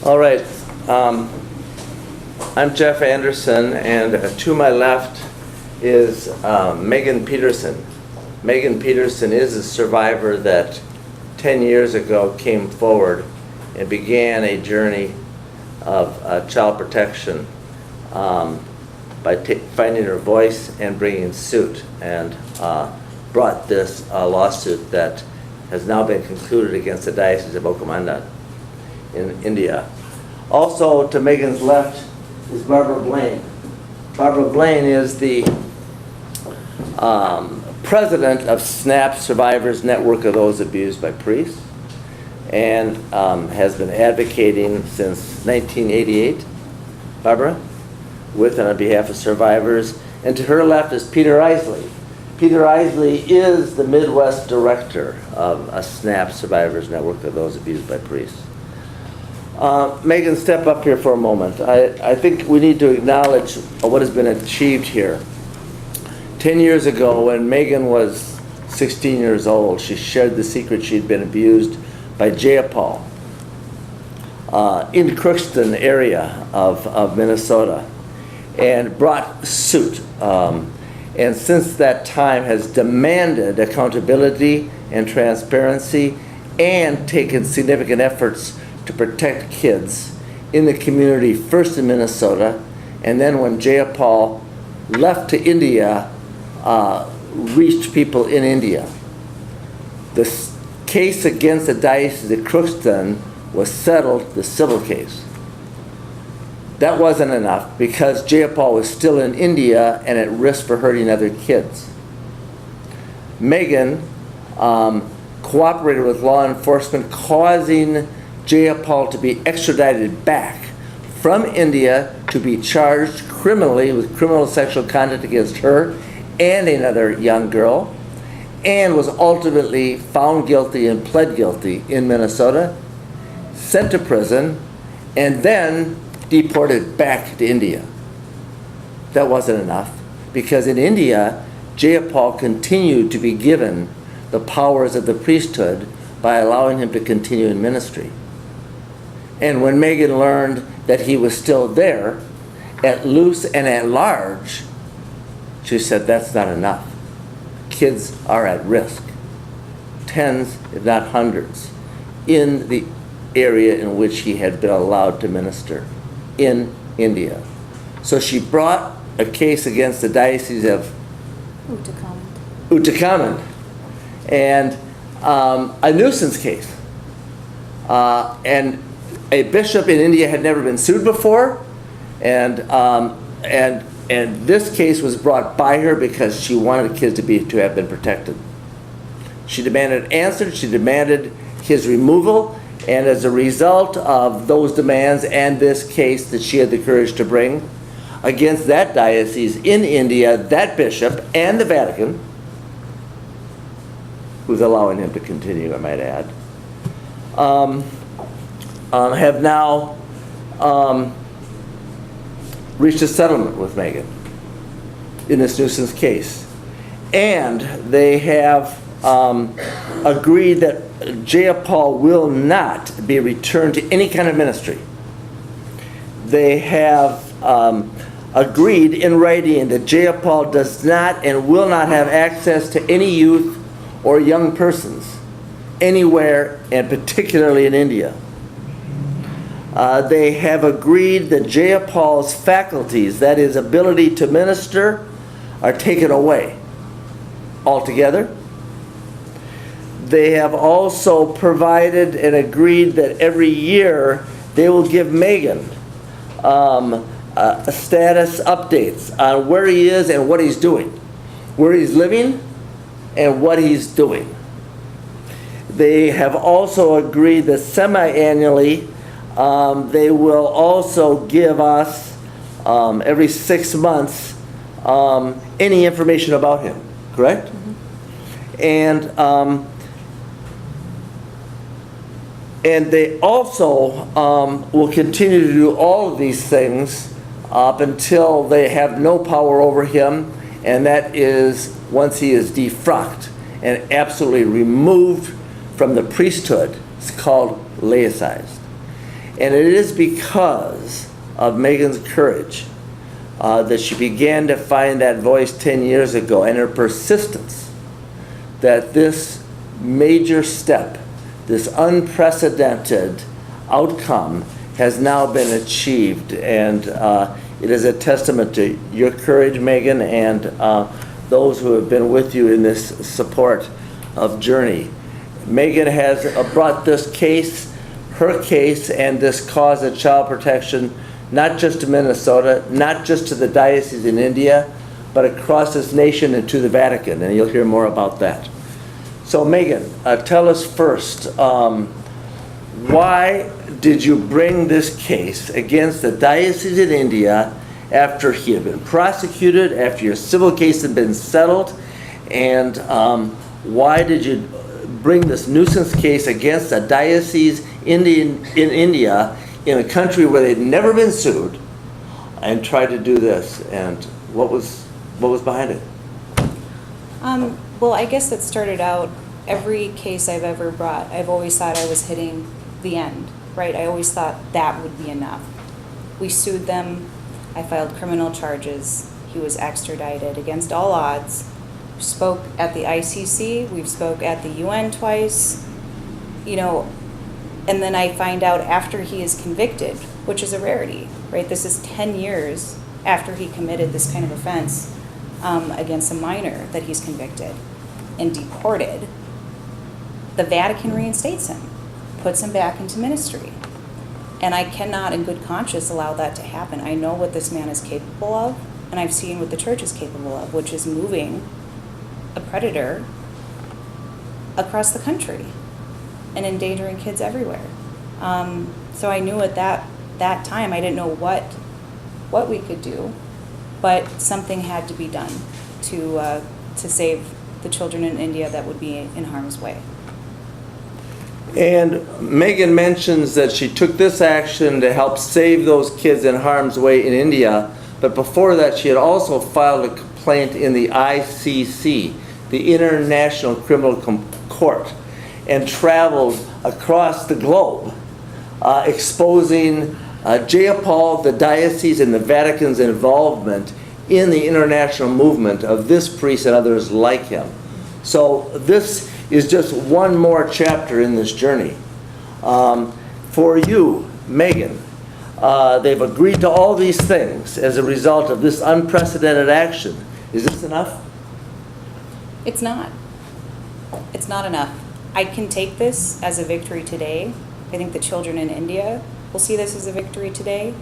All right. I'm Jeff Anderson, and to my left is Megan Peterson. Megan Peterson is a survivor that 10 years ago came forward and began a journey of child protection by finding her voice and bringing suit, and brought this lawsuit that has now been concluded against the Diocese of Okinawa in India. Also to Megan's left is Barbara Blaine. Barbara Blaine is the president of SNAP Survivors Network of Those Abused by Priests, and has been advocating since 1988, Barbara, with and on behalf of survivors. And to her left is Peter Isley. Peter Isley is the Midwest director of a SNAP Survivors Network of Those Abused by Priests. Megan, step up here for a moment. I think we need to acknowledge what has been achieved here. 10 years ago, when Megan was 16 years old, she shared the secret she'd been abused by Jeyapaul in the Crookston area of Minnesota, and brought suit. And since that time has demanded accountability and transparency, and taken significant efforts to protect kids in the community, first in Minnesota, and then when Jeyapaul left to India, reached people in India. The case against the Diocese of Crookston was settled, the civil case. That wasn't enough because Jeyapaul was still in India and at risk for hurting other kids. Megan cooperated with law enforcement, causing Jeyapaul to be extradited back from India to be charged criminally with criminal sexual conduct against her and another young girl, and was ultimately found guilty and pled guilty in Minnesota, sent to prison, and then deported back to India. That wasn't enough, because in India, Jeyapaul continued to be given the powers of the priesthood by allowing him to continue in ministry. And when Megan learned that he was still there, at loose and at large, she said, that's not enough. Kids are at risk, tens, if not hundreds, in the area in which he had been allowed to minister in India. So she brought a case against the Diocese of Utakaman, and a nuisance case. And a bishop in India had never been sued before, and this case was brought by her because she wanted the kids to have been protected. She demanded answers. She demanded his removal, and as a result of those demands and this case that she had the courage to bring against that diocese in India, that bishop and the Vatican, who's allowing him to continue, I might add, have now reached a settlement with Megan in this nuisance case. And they have agreed that Jeyapaul will not be returned to any kind of ministry. They have agreed in writing that Jeyapaul does not and will not have access to any youth or young persons anywhere, and particularly in India. They have agreed that Jeyapaul's faculties, that is, ability to minister, are taken away altogether. They have also provided and agreed that every year they will give Megan status updates on where he is and what he's doing, where he's living and what he's doing. They have also agreed that semi-annually they will also give us every 6 months any information about him, correct? Mm-hmm. And they also will continue to do all of these things up until they have no power over him, and that is once he is defrocked and absolutely removed from the priesthood. It's called laicized. And it is because of Megan's courage that she began to find that voice 10 years ago, and her persistence, that this major step, this unprecedented outcome has now been achieved. And it is a testament to your courage, Megan, and those who have been with you in this support of journey. Megan has brought this case, her case, and this cause of child protection, not just to Minnesota, not just to the diocese in India, but across this nation and to the Vatican, and you'll hear more about that. So Megan, tell us first, why did you bring this case against the diocese in India after he had been prosecuted, after your civil case had been settled, and why did you bring this nuisance case against a diocese in India in a country where they'd never been sued, and try to do this? And what was behind it? Well, I guess it started out, every case I've ever brought, I've always thought I was hitting the end, right? I always thought that would be enough. We sued them. I filed criminal charges. He was extradited against all odds. Spoke at the ICC. We've spoke at the UN twice. You know, and then I find out after he is convicted, which is a rarity, right? This is 10 years after he committed this kind of offense against a minor that he's convicted and deported. The Vatican reinstates him, puts him back into ministry. And I cannot in good conscience allow that to happen. I know what this man is capable of, and I've seen what the church is capable of, which is moving a predator across the country and endangering kids everywhere. So I knew at that time, I didn't know what we could do, but something had to be done to save the children in India that would be in harm's way. And Megan mentions that she took this action to help save those kids in harm's way in India, but before that she had also filed a complaint in the ICC, the International Criminal Court, and traveled across the globe exposing Jeyapaul, the diocese, and the Vatican's involvement in the international movement of this priest and others like him. So this is just one more chapter in this journey. For you, Megan, they've agreed to all these things as a result of this unprecedented action. Is this enough? It's not. It's not enough. I can take this as a victory today. I think the children in India will see this as a victory today.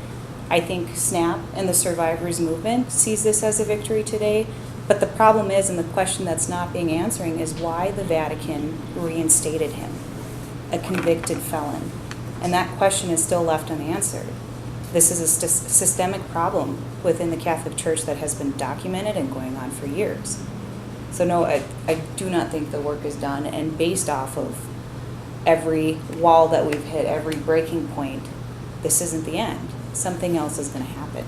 I think SNAP and the survivors movement sees this as a victory today. But the problem is, and the question that's not being answering, is why the Vatican reinstated him, a convicted felon. And that question is still left unanswered. This is a systemic problem within the Catholic Church that has been documented and going on for years. So no, I do not think the work is done. And based off of every wall that we've hit, every breaking point, this isn't the end. Something else is going to happen.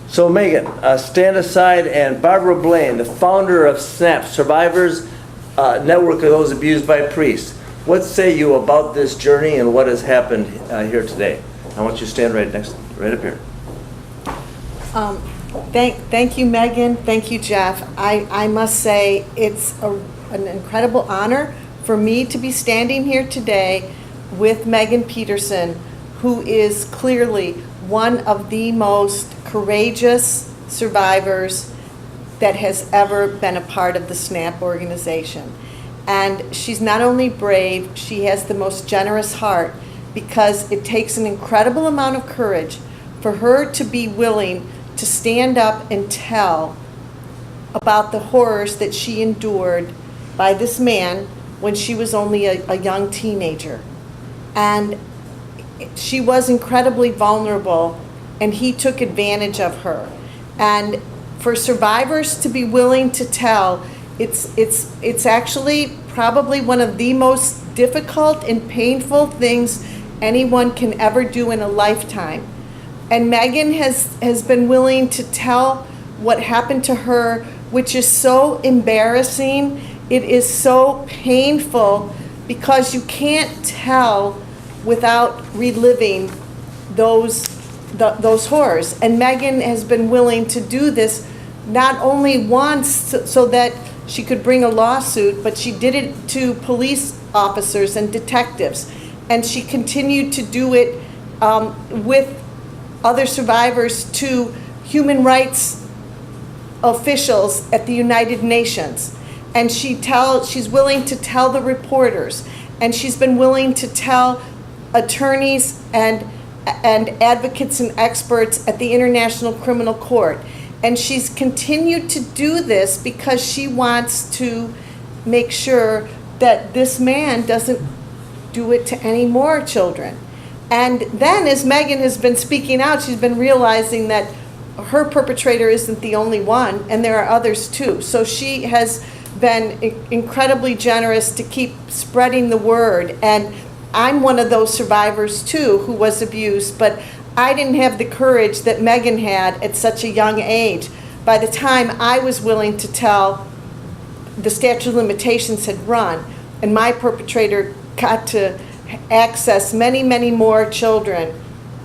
So Megan, stand aside, and Barbara Blaine, the founder of SNAP, Survivors Network of Those Abused by Priests. What say you about this journey and what has happened here today? I want you to stand right up here. Thank you, Megan. Thank you, Jeff. I must say it's an incredible honor for me to be standing here today with Megan Peterson, who is clearly one of the most courageous survivors that has ever been a part of the SNAP organization. And she's not only brave, she has the most generous heart, because it takes an incredible amount of courage for her to be willing to stand up and tell about the horrors that she endured by this man when she was only a young teenager. And she was incredibly vulnerable, and he took advantage of her. And for survivors to be willing to tell, it's actually probably one of the most difficult and painful things anyone can ever do in a lifetime. And Megan has been willing to tell what happened to her, which is so embarrassing. It is so painful because you can't tell without reliving those horrors. And Megan has been willing to do this not only once so that she could bring a lawsuit, but she did it to police officers and detectives. And she continued to do it with other survivors to human rights officials at the United Nations. And she's willing to tell the reporters, and she's been willing to tell attorneys and advocates and experts at the International Criminal Court. And she's continued to do this because she wants to make sure that this man doesn't do it to any more children. And then as Megan has been speaking out, she's been realizing that her perpetrator isn't the only one, and there are others too. So she has been incredibly generous to keep spreading the word. And I'm one of those survivors too who was abused, but I didn't have the courage that Megan had at such a young age. By the time I was willing to tell, the statute of limitations had run, and my perpetrator got to access many, many more children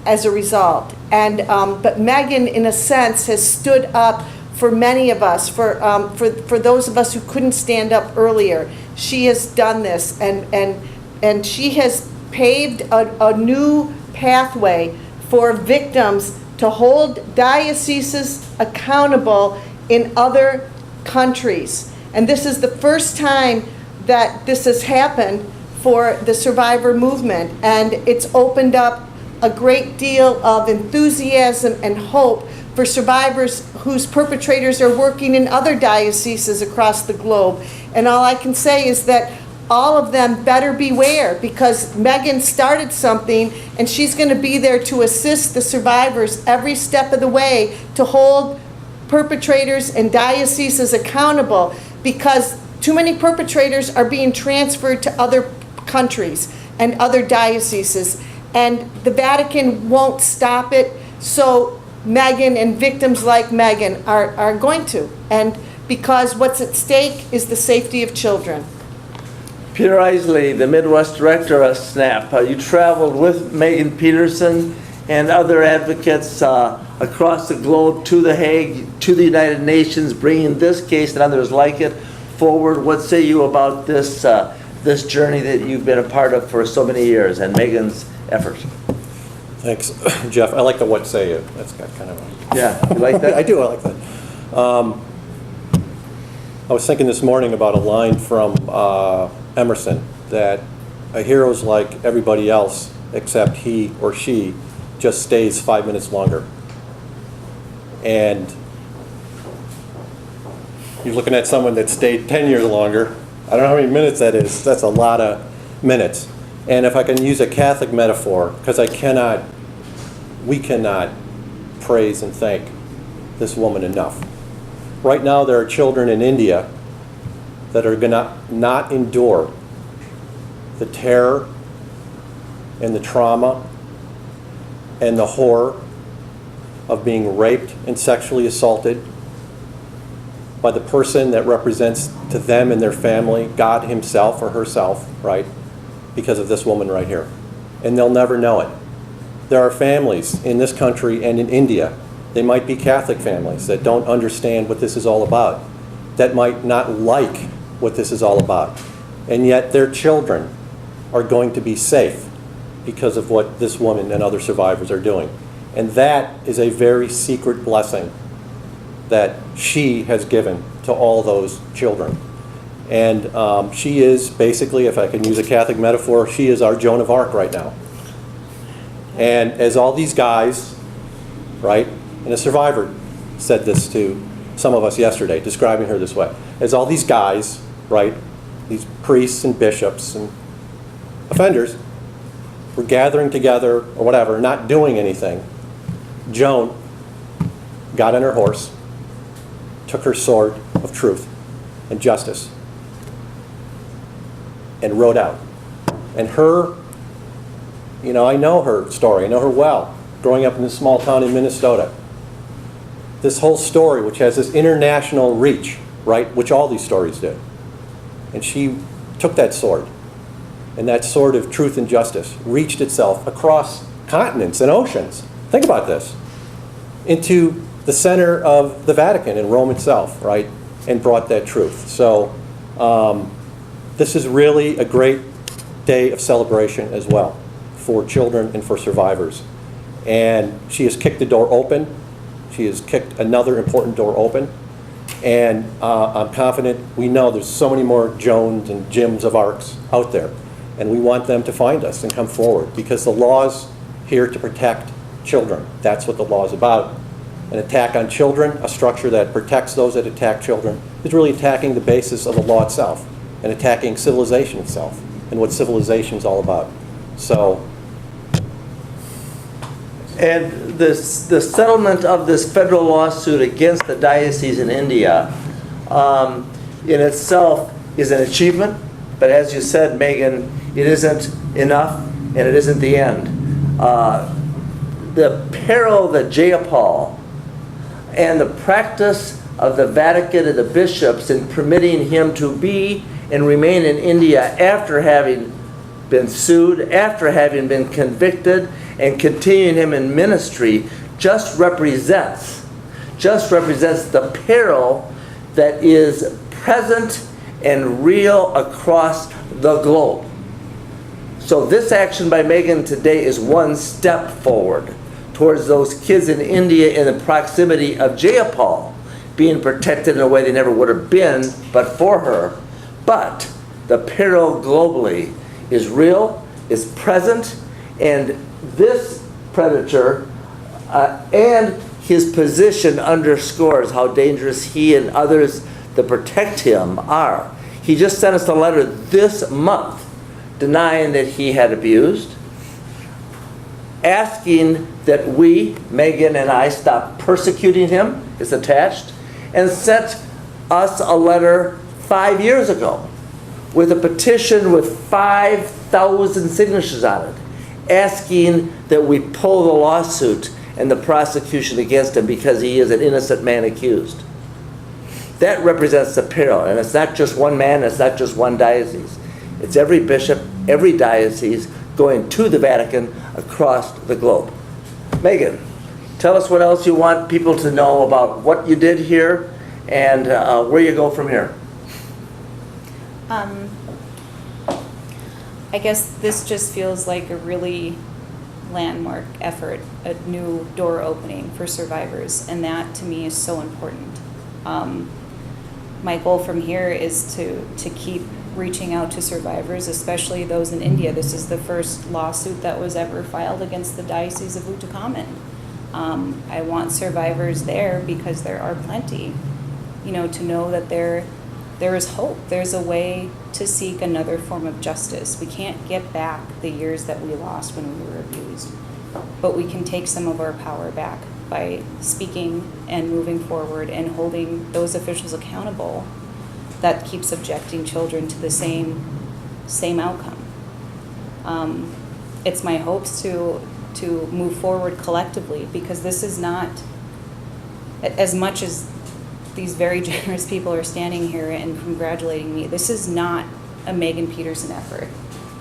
as a result. And but Megan, in a sense, has stood up for many of us, for those of us who couldn't stand up earlier. She has done this, and she has paved a new pathway for victims to hold dioceses accountable in other countries. And this is the first time that this has happened for the survivor movement, and it's opened up a great deal of enthusiasm and hope for survivors whose perpetrators are working in other dioceses across the globe. And all I can say is that all of them better beware, because Megan started something, and she's going to be there to assist the survivors every step of the way to hold perpetrators and dioceses accountable, because too many perpetrators are being transferred to other countries and other dioceses, and the Vatican won't stop it. So Megan and victims like Megan are going to, and because what's at stake is the safety of children. Peter Isley, the Midwest Director of SNAP, you traveled with Megan Peterson and other advocates across the globe to The Hague, to the United Nations, bringing this case and others like it forward. What say you about this this journey that you've been a part of for so many years, and Megan's efforts? Thanks, Jeff. I like the what say you. That's got kind of a... Yeah, you like that? I do, I like that. I was thinking this morning about a line from Emerson, that a hero's like everybody else, except he or she just stays 5 minutes longer. And you're looking at someone that stayed 10 years longer. I don't know how many minutes that is. That's a lot of minutes. And if I can use a Catholic metaphor, because we cannot praise and thank this woman enough. Right now there are children in India that are going to not endure the terror and the trauma and the horror of being raped and sexually assaulted by the person that represents to them and their family God himself or herself, right? Because of this woman right here. And they'll never know it. There are families in this country and in India, they might be Catholic families that don't understand what this is all about, that might not like what this is all about, and yet their children are going to be safe because of what this woman and other survivors are doing. And that is a very secret blessing that she has given to all those children. And she is basically, if I can use a Catholic metaphor, she is our Joan of Arc right now. And as all these guys, right, and a survivor said this to some of us yesterday, describing her this way, as all these guys, right, these priests and bishops and offenders were gathering together or whatever, not doing anything, Joan got on her horse, took her sword of truth and justice, and rode out. And her, you know, I know her story, I know her well, growing up in this small town in Minnesota. This whole story, which has this international reach, right, which all these stories do. And she took that sword and that sword of truth and justice reached itself across continents and oceans. Think about this. Into the center of the Vatican in Rome itself, right? And brought that truth. So this is really a great day of celebration as well for children and for survivors. And she has kicked the door open. She has kicked another important door open. And I'm confident, we know there's so many more Joans and Jims of Arcs out there. And we want them to find us and come forward, because the law's here to protect children. That's what the law is about. An attack on children, a structure that protects those that attack children, is really attacking the basis of the law itself and attacking civilization itself and what civilization is all about. So, And the settlement of this federal lawsuit against the diocese in India in itself is an achievement, but as you said, Megan, it isn't enough and it isn't the end. The peril that Jeyapaul and the practice of the Vatican and the bishops in permitting him to be and remain in India after having been sued, after having been convicted, and continuing him in ministry just represents the peril that is present and real across the globe. So this action by Megan today is one step forward towards those kids in India in the proximity of Jeyapaul being protected in a way they never would have been but for her. But the peril globally is real, is present, and this predator and his position underscores how dangerous he and others that protect him are. He just sent us a letter this month denying that he had abused, asking that we, Megan and I, stop persecuting him, is attached, and sent us a letter 5 years ago with a petition with 5,000 signatures on it, asking that we pull the lawsuit and the prosecution against him because he is an innocent man accused. That represents the peril, and it's not just one man, it's not just one diocese. It's every bishop, every diocese going to the Vatican across the globe. Megan, tell us what else you want people to know about what you did here and where you go from here. I guess this just feels like a really landmark effort, a new door opening for survivors, and that to me is so important. My goal from here is to keep reaching out to survivors, especially those in India. This is the first lawsuit that was ever filed against the Diocese of Uttarakhand. I want survivors there because there are plenty, to know that there is hope. There's a way to seek another form of justice. We can't get back the years that we lost when we were abused, but we can take some of our power back by speaking and moving forward and holding those officials accountable that keep subjecting children to the same outcome. It's my hopes to move forward collectively, because this is not, as much as these very generous people are standing here and congratulating me, this is not a Megan Peterson effort.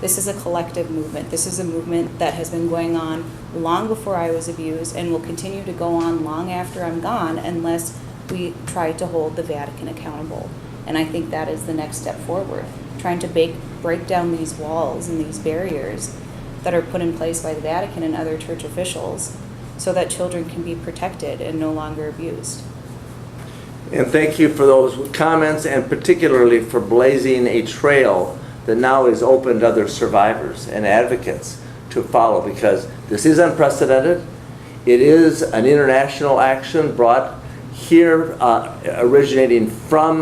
This is a collective movement. This is a movement that has been going on long before I was abused and will continue to go on long after I'm gone unless we try to hold the Vatican accountable. And I think that is the next step forward, trying to break down these walls and these barriers that are put in place by the Vatican and other church officials so that children can be protected and no longer abused. And thank you for those comments, and particularly for blazing a trail that now is open to other survivors and advocates to follow, because this is unprecedented. It is an international action brought here, originating from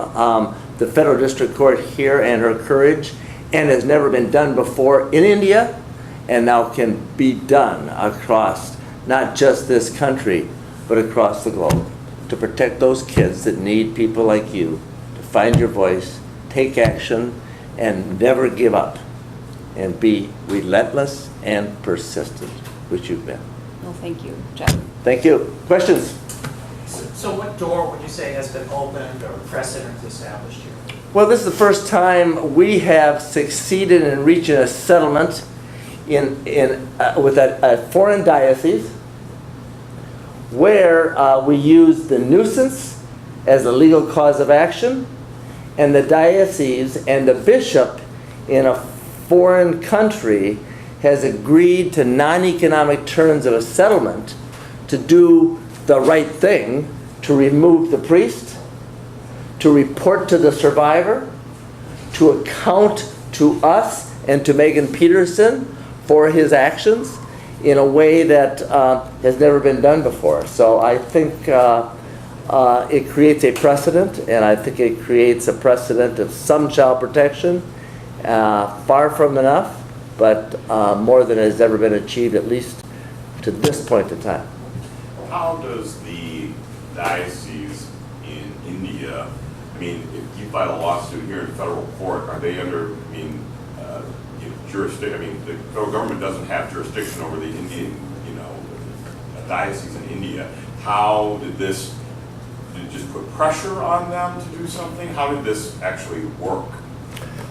the Federal District Court here and her courage, and has never been done before in India, and now can be done across not just this country, but across the globe, to protect those kids that need people like you to find your voice, take action, and never give up, and be relentless and persistent, which you've been. Well, thank you, Jeff. Thank you. Questions? So what door would you say has been opened or precedent established here? Well, this is the first time we have succeeded in reaching a settlement with a foreign diocese where we use the nuisance as a legal cause of action, and the diocese and the bishop in a foreign country has agreed to non-economic terms of a settlement to do the right thing, to remove the priest, to report to the survivor, to account to us and to Megan Peterson for his actions in a way that has never been done before. So I think it creates a precedent, and I think it creates a precedent of some child protection, far from enough, but more than has ever been achieved, at least to this point in time. How does the diocese in India, I mean, if you file a lawsuit here in federal court, are they under, jurisdiction? I mean, the federal government doesn't have jurisdiction over the Indian, a diocese in India. How did it just put pressure on them to do something? How did this actually work?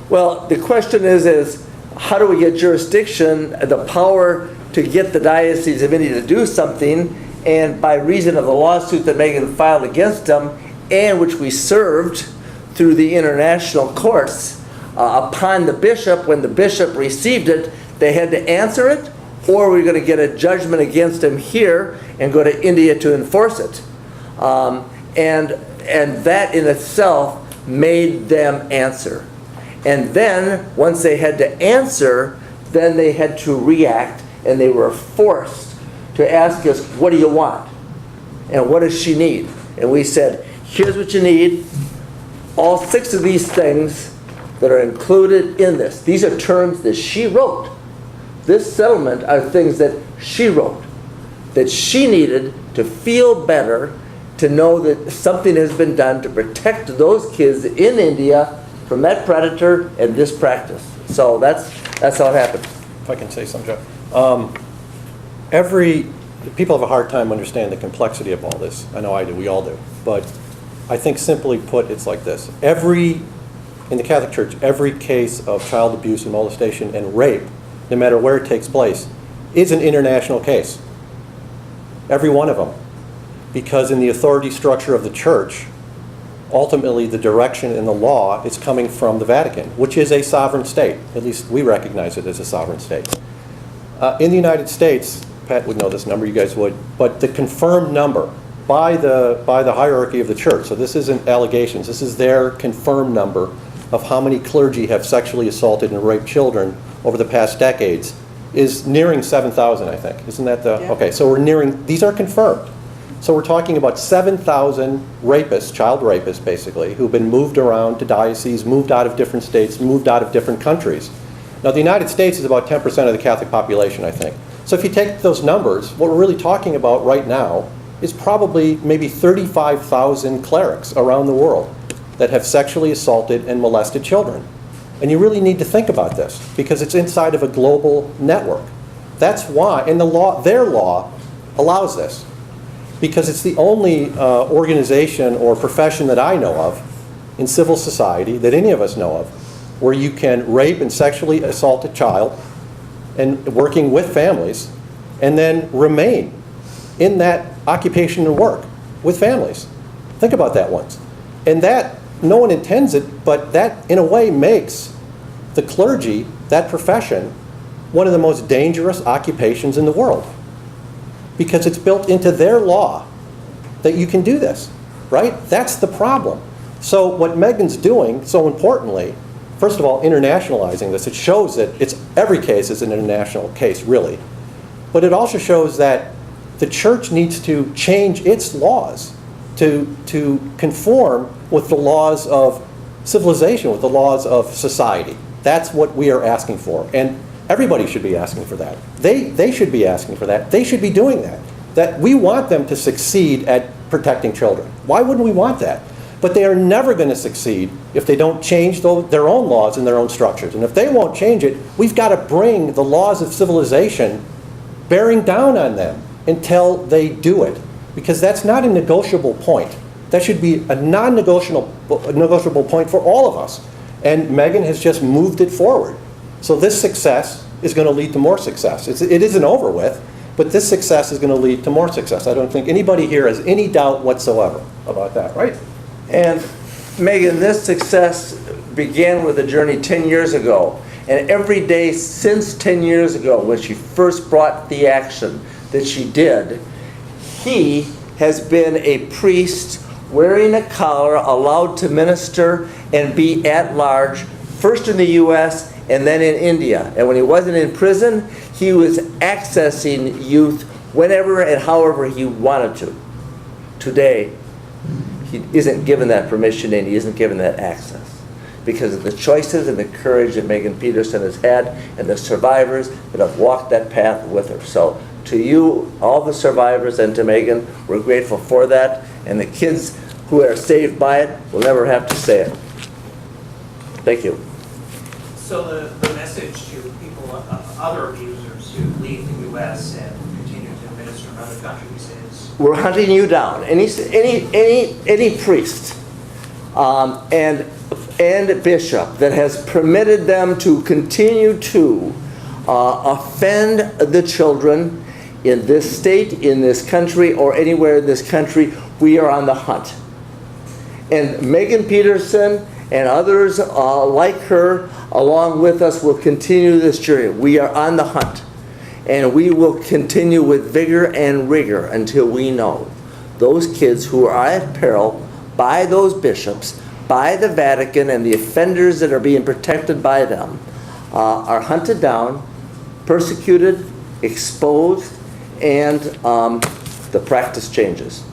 Well, the question is how do we get jurisdiction, the power to get the Diocese of India to do something, and by reason of the lawsuit that Megan filed against them, and which we served through the international courts, upon the bishop, when the bishop received it, they had to answer it, or we're going to get a judgment against him here and go to India to enforce it. And that in itself made them answer. And then, once they had to answer, then they had to react, and they were forced to ask us, what do you want? And what does she need? And we said, here's what you need. All 6 of these things that are included in this. These are terms that she wrote. This settlement are things that she wrote, that she needed to feel better, to know that something has been done to protect those kids in India from that predator and this practice. So that's how it happened. If I can say something, Joe. People have a hard time understanding the complexity of all this. I know I do, we all do. But I think simply put, it's like this. In the Catholic Church, every case of child abuse and molestation and rape, no matter where it takes place, is an international case. Every one of them. Because in the authority structure of the Church, ultimately the direction in the law is coming from the Vatican, which is a sovereign state. At least we recognize it as a sovereign state. In the United States, Pat would know this number, you guys would, but the confirmed number by the hierarchy of the Church, so this isn't allegations, this is their confirmed number of how many clergy have sexually assaulted and raped children over the past decades, is nearing 7,000, I think. Isn't that the... Yeah. Okay, so we're nearing... These are confirmed. So we're talking about 7,000 rapists, child rapists basically, who've been moved around to dioceses, moved out of different states, moved out of different countries. Now, the United States is about 10% of the Catholic population, I think. So if you take those numbers, what we're really talking about right now is probably maybe 35,000 clerics around the world that have sexually assaulted and molested children. And you really need to think about this because it's inside of a global network. That's why, and their law allows this, because it's the only organization or profession that I know of in civil society, that any of us know of, where you can rape and sexually assault a child and working with families and then remain in that occupation and work with families. Think about that once. And that, no one intends it, but that in a way makes the clergy, that profession, one of the most dangerous occupations in the world. Because it's built into their law that you can do this, right? That's the problem. So what Megan's doing, so importantly, first of all, internationalizing this, it shows that every case is an international case, really. But it also shows that the Church needs to change its laws to conform with the laws of civilization, with the laws of society. That's what we are asking for. And everybody should be asking for that. They should be asking for that. They should be doing that. That we want them to succeed at protecting children. Why wouldn't we want that? But they are never going to succeed if they don't change their own laws and their own structures. And if they won't change it, we've got to bring the laws of civilization bearing down on them until they do it. Because that's not a negotiable point. That should be a non-negotiable point for all of us. And Megan has just moved it forward. So this success is going to lead to more success. It isn't over with, but this success is going to lead to more success. I don't think anybody here has any doubt whatsoever about that, right? And Megan, this success began with a journey 10 years ago. And every day since 10 years ago, when she first brought the action that she did, he has been a priest wearing a collar, allowed to minister and be at large, first in the U.S. and then in India. And when he wasn't in prison, he was accessing youth whenever and however he wanted to. Today, he isn't given that permission and he isn't given that access because of the choices and the courage that Megan Peterson has had and the survivors that have walked that path with her. So to you, all the survivors, and to Megan, we're grateful for that. And the kids who are saved by it will never have to say it. Thank you. So the message to people, other abusers who leave the U.S. and continue to minister in other countries is? We're hunting you down. Any priest and bishop that has permitted them to continue to offend the children in this state, in this country, or anywhere in this country, we are on the hunt. And Megan Peterson and others like her along with us will continue this journey. We are on the hunt. And we will continue with vigor and rigor until we know those kids who are at peril by those bishops, by the Vatican, and the offenders that are being protected by them are hunted down, persecuted, exposed, and the practice changes.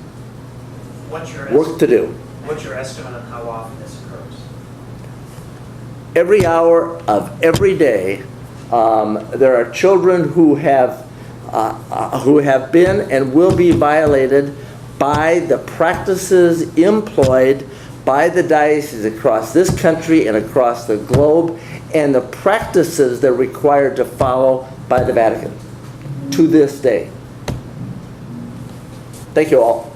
Work to do. What's your estimate on how often this occurs? Every hour of every day, there are children who have been and will be violated by the practices employed by the dioceses across this country and across the globe, and the practices they're required to follow by the Vatican to this day. Thank you all.